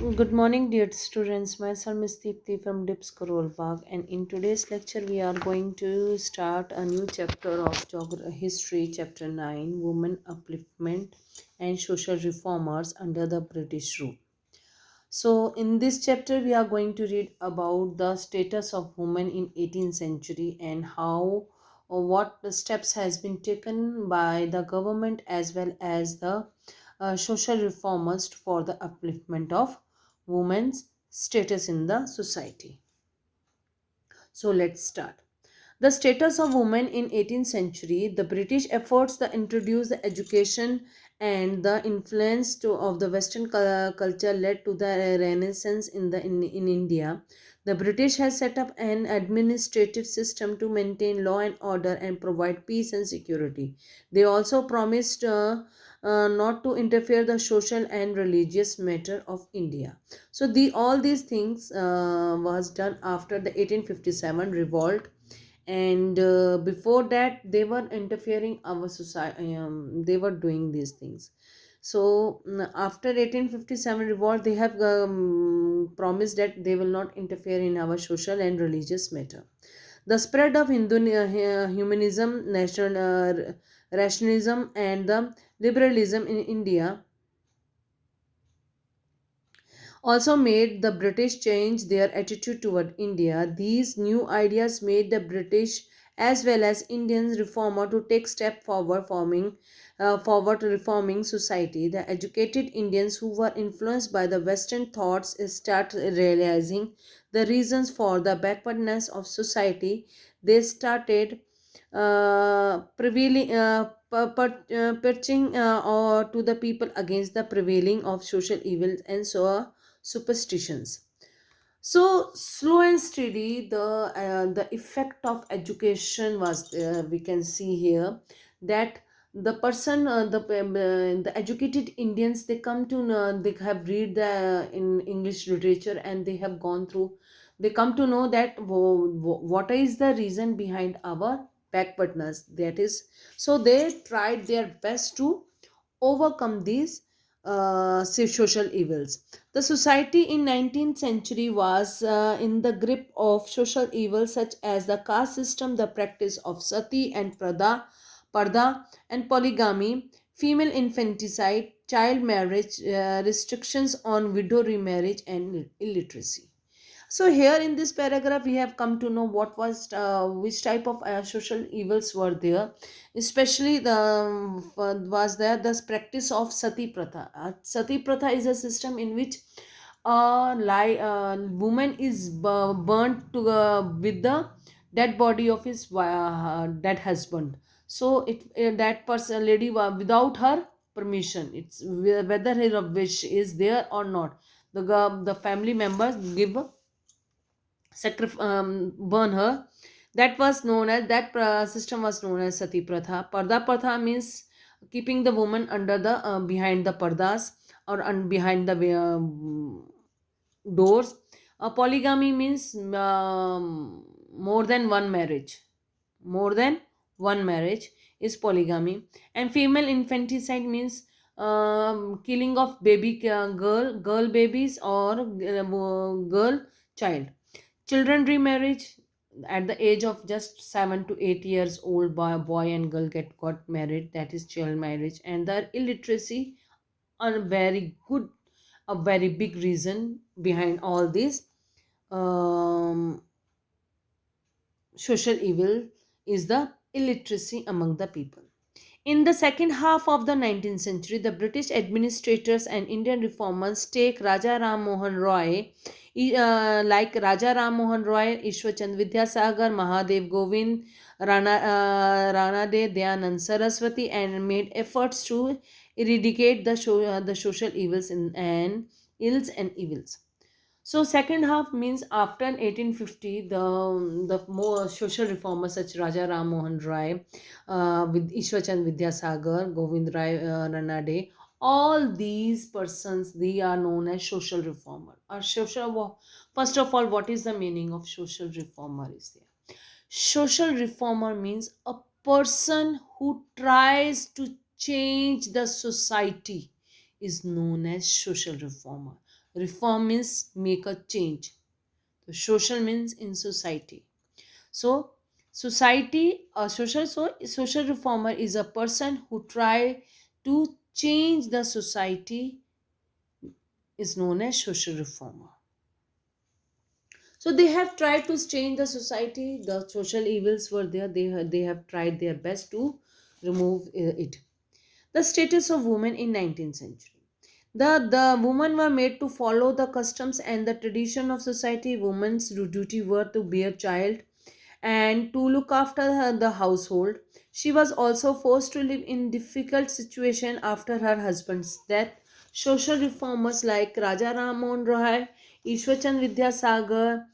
Good morning, dear students. Myself is Deepthi from Dips Karol Bagh, and in today's lecture, we are going to start a new chapter of History, Chapter 9, Women Upliftment and Social Reformers under the British Rule. So, in this chapter, we are going to read about the status of women in 18th century and how or what the steps has been taken by the government as well as the social reformers for the upliftment of women's status in the society. So let's start. The status of women in 18th century, the British efforts to introduce the education and the influence of the Western culture led to the Renaissance in India. The British has set up an administrative system to maintain law and order and provide peace and security. They also promised not to interfere the social and religious matter of India. So all these things was done after the 1857 revolt, and before that they were interfering our society. They were doing these things. So after 1857 revolt, they have promised that they will not interfere in our social and religious matter. The spread of Hindu humanism, national rationalism, and the liberalism in India also made the British change their attitude toward India. These new ideas made the British as well as Indians reformer to take step forward reforming society. The educated Indians who were influenced by the Western thoughts start realizing the reasons for the backwardness of society. They started prevailing perching or to the people against the prevailing of social evils and so superstitions. So slow and steady, the effect of education was there. We can see here that the person, the educated Indians, they come to know, they have read the in English literature, and they have gone through. They come to know that what is the reason behind our backwardness. That is, so they tried their best to overcome these social evils. The society in 19th century was in the grip of social evils such as the caste system, the practice of sati and parda and polygamy, female infanticide, child marriage, restrictions on widow remarriage, and illiteracy. So here in this paragraph, we have come to know what was which type of social evils were there. Especially the was there this practice of sati pratha. Sati pratha is a system in which woman is burnt to with the dead body of his dead husband. So that person lady without her permission. It's whether her wish is there or not. The family members give burn her. That was known as that system was known as sati pratha. Parda pratha means keeping the woman under the behind the pardas, or behind the doors. Polygamy means more than one marriage. More than one marriage is polygamy. And female infanticide means killing of girl babies or girl child. Children remarriage at the age of just 7 to 8 years old, boy and girl got married, that is child marriage. And the illiteracy, a very good, a very big reason behind all this um, social evil is the illiteracy among the people. In the second half of the 19th century, the British administrators and Indian reformers take Raja Ram Mohan Roy, like Raja Ram Mohan Roy, Ishwachand Vidyasagar, Mahadev Govind, Rana De Dayanand Saraswati, and made efforts to eradicate the social evils and ills and evils. So second half means after 1850, the more social reformers such Raja Ram Mohan Rai, with Ishwachand Vidyasagar, Govind Rai Ranade, all these persons, they are known as social reformer. First of all, what is the meaning of social reformer? Is there? Social reformer means a person who tries to change the society is known as social reformer. reform means make a change. So social means in society. So society, social reformer is a person who try to change the society, is known as social reformer. So they have tried to change the society. The social evils were there. They have tried their best to remove it. The status of women in 19th century. The women were made to follow the customs and the tradition of society. Women's duty were to bear child and to look after the household. She was also forced to live in difficult situation after her husband's death. Social reformers like Raja Ram Mohan Roy, Ishwarchand Vidyasagar,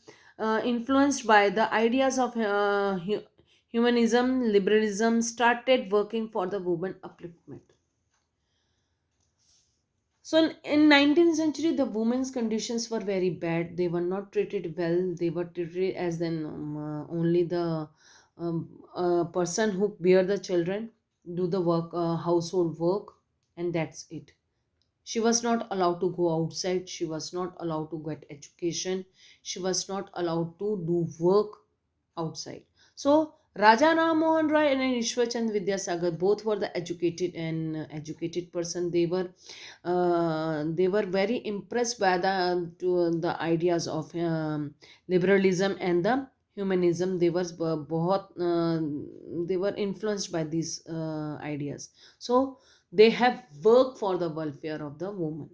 influenced by the ideas of humanism, liberalism, started working for the women upliftment. So in 19th century, the women's conditions were very bad. They were not treated well. They were treated as then only the person who bear the children, do the work, household work, and that's it. She was not allowed to go outside. She was not allowed to get education. She was not allowed to do work outside. So Raja Ram Mohan Roy and Ishwarchand Vidyasagar both were the educated and educated person. They were very impressed by the ideas of liberalism and the humanism. They were influenced by these ideas. So they have worked for the welfare of the woman.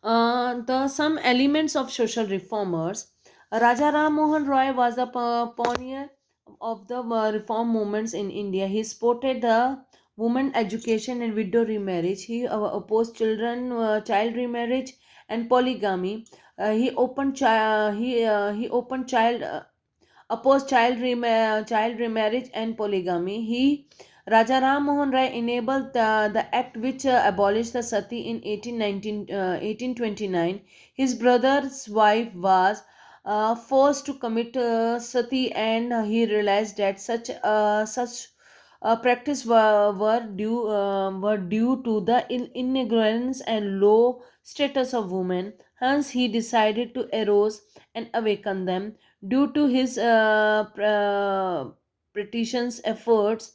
The some elements of social reformers. Raja Ram Mohan Roy was the pioneer of the reform movements in India. He supported the women education and widow remarriage. He opposed child remarriage and polygamy. He opened opposed child remarriage and polygamy. Rajaram Mohan Rai enabled the act which abolished the sati in 1829. His brother's wife was forced to commit sati, and he realized that such practice were due to the ignorance and low status of women. Hence, he decided to arouse and awaken them. Due to his petition's efforts,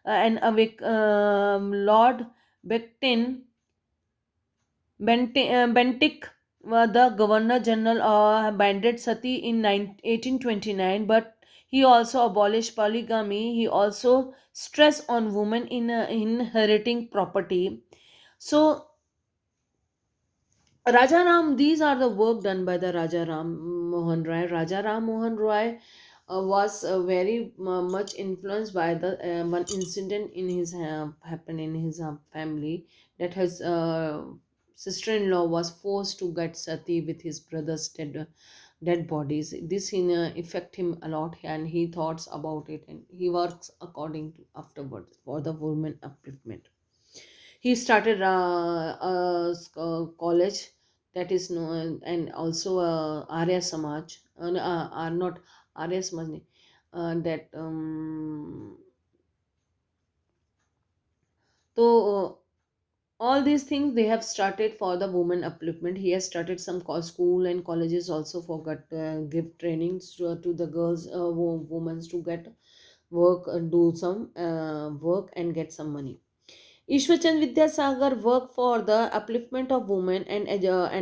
and Lord Bentinck, Bentinck, the Governor General, banded sati in 1829, but he also abolished polygamy. He also stressed on women in inheriting property. So Rajaram, these are the work done by the Rajaram Mohan Roy. Rajaram Mohan Roy was very much influenced by the one incident in his happened in his family, that his sister-in-law was forced to get sati with his brother's dead bodies. This in affect him a lot, and he thoughts about it, and he works according to afterwards for the women upliftment. He started college, that is known, and also Arya Samaj, are not Arya Samaj, that so all these things they have started for the women upliftment. He has started some school and colleges also for give trainings to the girls, women to get work, do some work and get some money. Ishwachand Vidyasagar worked for the upliftment of women and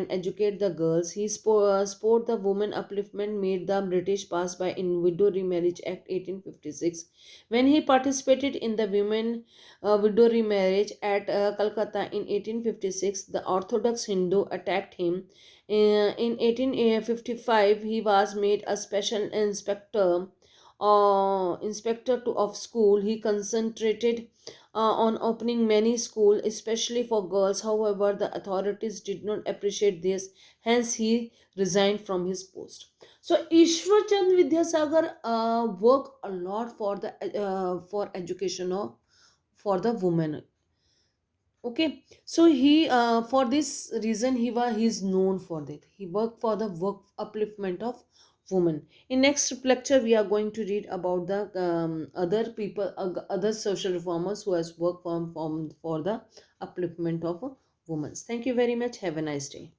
educate the girls. He support the women upliftment made the British pass by in Widow Remarriage Act 1856. When he participated in the women widow remarriage at Calcutta in 1856, the Orthodox Hindu attacked him. In 1855, he was made a special inspector of school. He concentrated on opening many schools, especially for girls. However, the authorities did not appreciate this. Hence, he resigned from his post. So, Ishwarchand Vidyasagar worked a lot for education for the women. Okay, so he for this reason he's known for that. He worked for the work upliftment of women. In next lecture, we are going to read about the other people, other social reformers who has worked for the upliftment of women. Thank you very much. Have a nice day.